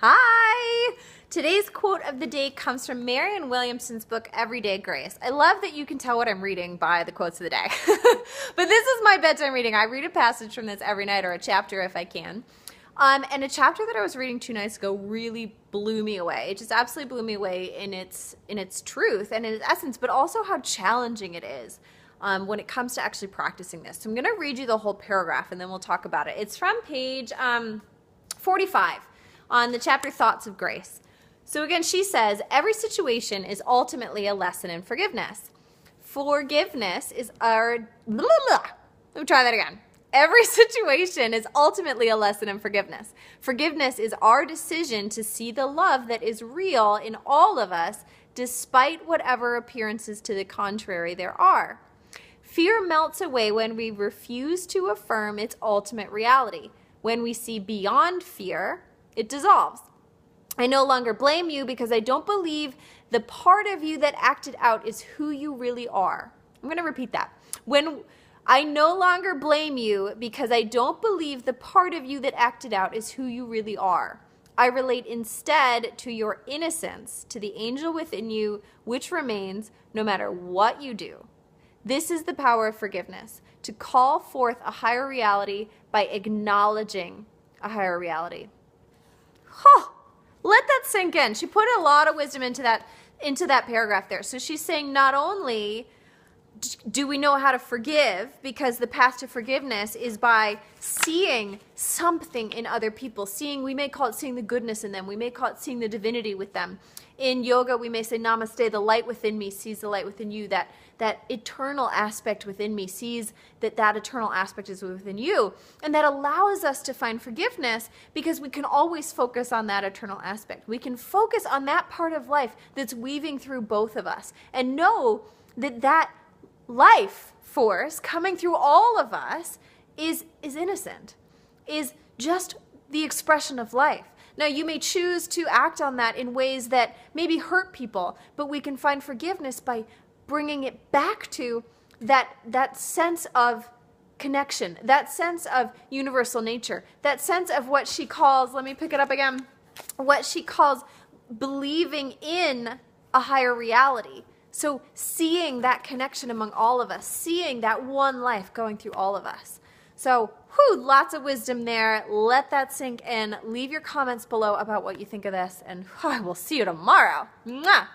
Hi! Today's quote of the day comes from Marianne Williamson's book, Everyday Grace. I love that you can tell what I'm reading by the quotes of the day. But this is my bedtime reading. I read a passage from this every night, or a chapter if I can. And a chapter that I was reading 2 nights ago really blew me away. It just absolutely blew me away in its truth and in its essence, but also how challenging it is when it comes to actually practicing this. So I'm going to read you the whole paragraph and then we'll talk about it. It's from page 45 on the chapter Thoughts of Grace. So again, she says, every situation is ultimately a lesson in forgiveness. Forgiveness is our... Let me try that again. Every situation is ultimately a lesson in forgiveness. Forgiveness is our decision to see the love that is real in all of us, despite whatever appearances to the contrary there are. Fear melts away when we refuse to affirm its ultimate reality. When we see beyond fear, it dissolves. I no longer blame you because I don't believe the part of you that acted out is who you really are. I'm going to repeat that. When I no longer blame you because I don't believe the part of you that acted out is who you really are. I relate instead to your innocence, to the angel within you, which remains no matter what you do. This is the power of forgiveness, to call forth a higher reality by acknowledging a higher reality. Huh. Let that sink in. She put a lot of wisdom into that paragraph there. So she's saying not only do we know how to forgive, because the path to forgiveness is by seeing something in other people. We may call it seeing the goodness in them. We may call it seeing the divinity with them. In yoga, we may say, namaste, the light within me sees the light within you. That eternal aspect within me sees that eternal aspect is within you. And that allows us to find forgiveness because we can always focus on that eternal aspect. We can focus on that part of life that's weaving through both of us and know that life force coming through all of us is innocent, is just the expression of life. Now, you may choose to act on that in ways that maybe hurt people, but we can find forgiveness by bringing it back to that sense of connection, that sense of universal nature, that sense of what she calls, let me pick it up again, what she calls believing in a higher reality. So seeing that connection among all of us, seeing that one life going through all of us. So, lots of wisdom there. Let that sink in. Leave your comments below about what you think of this, and I will see you tomorrow. Mwah!